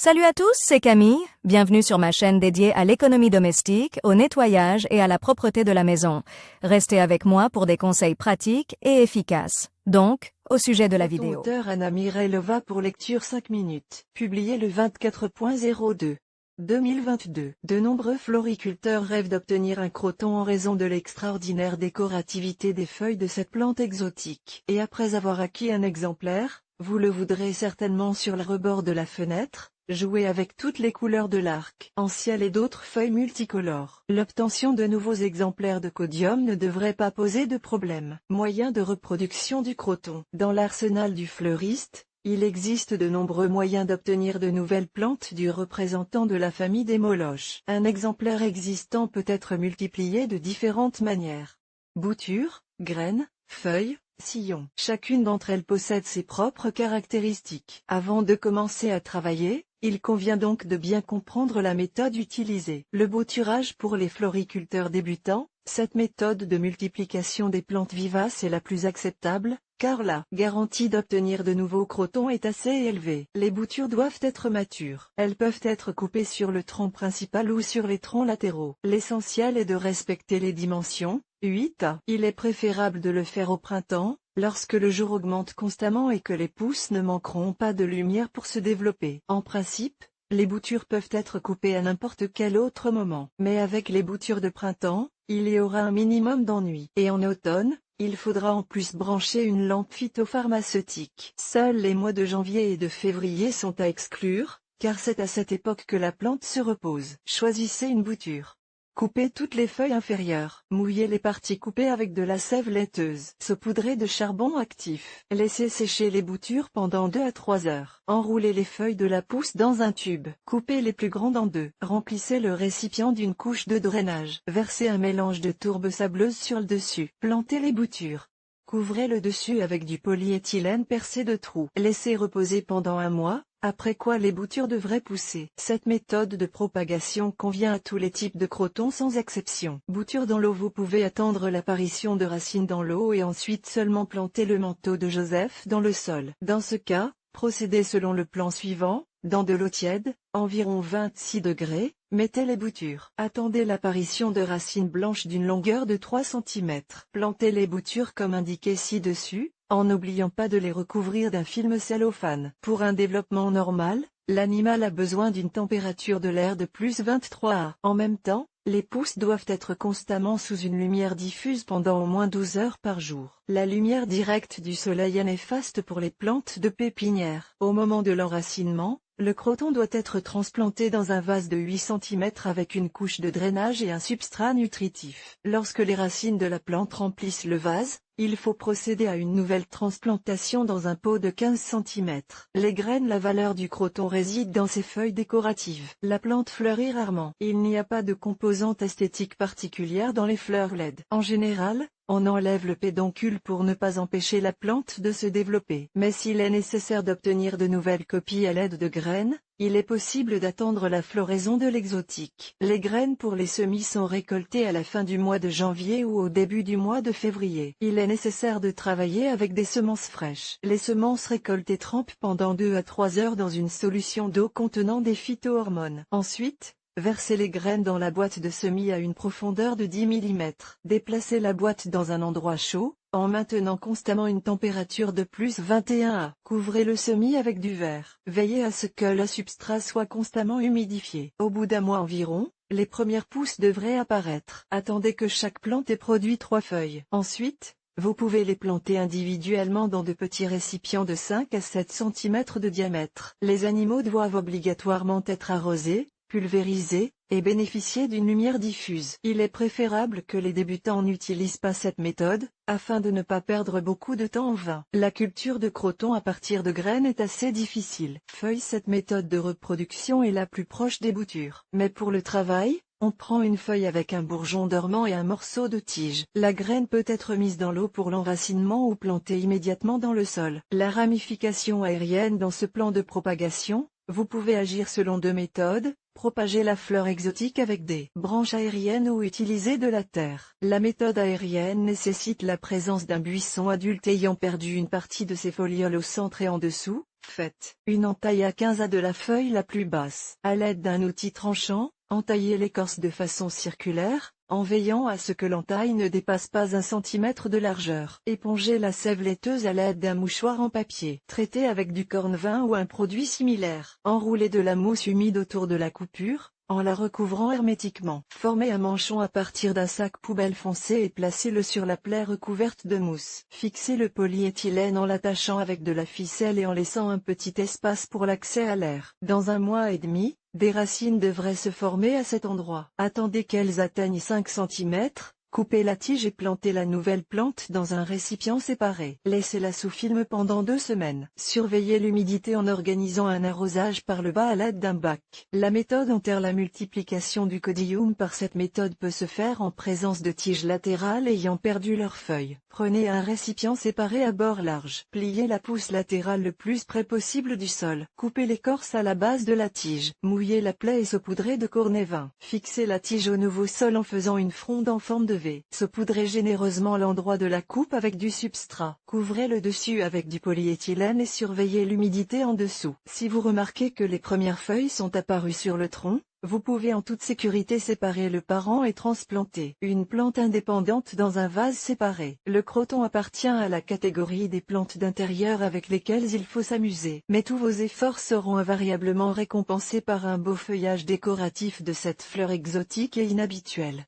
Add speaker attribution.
Speaker 1: Salut à tous, c'est Camille. Bienvenue sur ma chaîne dédiée à l'économie domestique, au nettoyage et à la propreté de la maison. Restez avec moi pour des conseils pratiques et efficaces. Donc, au sujet de la vidéo.
Speaker 2: Auteur Anna Mirailova pour lecture 5 minutes. Publié le 24.02. 2022. De nombreux floriculteurs rêvent d'obtenir un croton en raison de l'extraordinaire décorativité des feuilles de cette plante exotique. Et après avoir acquis un exemplaire, vous le voudrez certainement sur le rebord de la fenêtre, jouer avec toutes les couleurs de l'arc en ciel et d'autres feuilles multicolores. L'obtention de nouveaux exemplaires de codium ne devrait pas poser de problème. Moyen de reproduction du croton. Dans l'arsenal du fleuriste, il existe de nombreux moyens d'obtenir de nouvelles plantes du représentant de la famille des moloches. Un exemplaire existant peut être multiplié de différentes manières. Boutures, graines, feuilles, sillons. Chacune d'entre elles possède ses propres caractéristiques. Avant de commencer à travailler, il convient donc de bien comprendre la méthode utilisée. Le bouturage pour les floriculteurs débutants, cette méthode de multiplication des plantes vivaces est la plus acceptable, car la garantie d'obtenir de nouveaux crotons est assez élevée. Les boutures doivent être matures. Elles peuvent être coupées sur le tronc principal ou sur les troncs latéraux. L'essentiel est de respecter les dimensions. 8. Il est préférable de le faire au printemps, lorsque le jour augmente constamment et que les pousses ne manqueront pas de lumière pour se développer. En principe, les boutures peuvent être coupées à n'importe quel autre moment. Mais avec les boutures de printemps, il y aura un minimum d'ennui. Et en automne, il faudra en plus brancher une lampe phytopharmaceutique. Seuls les mois de janvier et de février sont à exclure, car c'est à cette époque que la plante se repose. Choisissez une bouture. Coupez toutes les feuilles inférieures. Mouillez les parties coupées avec de la sève laiteuse. Saupoudrez de charbon actif. Laissez sécher les boutures pendant 2 à 3 heures. Enroulez les feuilles de la pousse dans un tube. Coupez les plus grandes en deux. Remplissez le récipient d'une couche de drainage. Versez un mélange de tourbe sableuse sur le dessus. Plantez les boutures. Couvrez le dessus avec du polyéthylène percé de trous. Laissez reposer pendant un mois, après quoi les boutures devraient pousser. Cette méthode de propagation convient à tous les types de crotons sans exception. Bouture dans l'eau. Vous pouvez attendre l'apparition de racines dans l'eau et ensuite seulement planter le manteau de Joseph dans le sol. Dans ce cas, procédez selon le plan suivant. Dans de l'eau tiède, environ 26 degrés, mettez les boutures. Attendez l'apparition de racines blanches d'une longueur de 3 cm. Plantez les boutures comme indiqué ci-dessus, en n'oubliant pas de les recouvrir d'un film cellophane. Pour un développement normal, l'animal a besoin d'une température de l'air de plus 23 A. En même temps, les pousses doivent être constamment sous une lumière diffuse pendant au moins 12 heures par jour. La lumière directe du soleil est néfaste pour les plantes de pépinière. Au moment de l'enracinement, le croton doit être transplanté dans un vase de 8 cm avec une couche de drainage et un substrat nutritif. Lorsque les racines de la plante remplissent le vase, il faut procéder à une nouvelle transplantation dans un pot de 15 cm. Les graines. La valeur du croton réside dans ses feuilles décoratives. La plante fleurit rarement. Il n'y a pas de composante esthétique particulière dans les fleurs LED. En général, on enlève le pédoncule pour ne pas empêcher la plante de se développer. Mais s'il est nécessaire d'obtenir de nouvelles copies à l'aide de graines, il est possible d'attendre la floraison de l'exotique. Les graines pour les semis sont récoltées à la fin du mois de janvier ou au début du mois de février. Il est nécessaire de travailler avec des semences fraîches. Les semences récoltées trempent pendant 2 à 3 heures dans une solution d'eau contenant des phytohormones. Ensuite, versez les graines dans la boîte de semis à une profondeur de 10 mm. Déplacez la boîte dans un endroit chaud, en maintenant constamment une température de plus 21 A. Couvrez le semis avec du verre. Veillez à ce que le substrat soit constamment humidifié. Au bout d'un mois environ, les premières pousses devraient apparaître. Attendez que chaque plante ait produit 3 feuilles. Ensuite, vous pouvez les planter individuellement dans de petits récipients de 5 à 7 cm de diamètre. Les animaux doivent obligatoirement être arrosés, pulvérisés, et bénéficier d'une lumière diffuse. Il est préférable que les débutants n'utilisent pas cette méthode, afin de ne pas perdre beaucoup de temps en vain. La culture de croton à partir de graines est assez difficile. Feuille. Cette méthode de reproduction est la plus proche des boutures. Mais pour le travail, on prend une feuille avec un bourgeon dormant et un morceau de tige. La graine peut être mise dans l'eau pour l'enracinement ou plantée immédiatement dans le sol. La ramification aérienne dans ce plan de propagation, Vous pouvez agir selon deux méthodes: propager la fleur exotique avec des branches aériennes ou utiliser de la terre. La méthode aérienne nécessite la présence d'un buisson adulte ayant perdu une partie de ses folioles au centre et en dessous. Faites une entaille à 15 à de la feuille la plus basse. À l'aide d'un outil tranchant, entaillez l'écorce de façon circulaire, en veillant à ce que l'entaille ne dépasse pas 1 cm de largeur. Épongez la sève laiteuse à l'aide d'un mouchoir en papier. Traitez avec du corne-vin ou un produit similaire. Enroulez de la mousse humide autour de la coupure, en la recouvrant hermétiquement. Formez un manchon à partir d'un sac poubelle foncé et placez-le sur la plaie recouverte de mousse. Fixez le polyéthylène en l'attachant avec de la ficelle et en laissant un petit espace pour l'accès à l'air. Dans 1 mois et demi, des racines devraient se former à cet endroit. Attendez qu'elles atteignent 5 cm, coupez la tige et plantez la nouvelle plante dans un récipient séparé. Laissez-la sous film pendant 2 semaines. Surveillez l'humidité en organisant un arrosage par le bas à l'aide d'un bac. La méthode enterre la multiplication du codium. Par cette méthode peut se faire en présence de tiges latérales ayant perdu leurs feuilles. Prenez un récipient séparé à bord large. Pliez la pousse latérale le plus près possible du sol. Coupez l'écorce à la base de la tige. Mouillez la plaie et saupoudrez de cornet-vin. Fixez la tige au nouveau sol en faisant une fronde en forme de V. Saupoudrez généreusement l'endroit de la coupe avec du substrat. Couvrez le dessus avec du polyéthylène et surveillez l'humidité en dessous. Si vous remarquez que les premières feuilles sont apparues sur le tronc, vous pouvez en toute sécurité séparer le parent et transplanter une plante indépendante dans un vase séparé. Le croton appartient à la catégorie des plantes d'intérieur avec lesquelles il faut s'amuser. Mais tous vos efforts seront invariablement récompensés par un beau feuillage décoratif de cette fleur exotique et inhabituelle.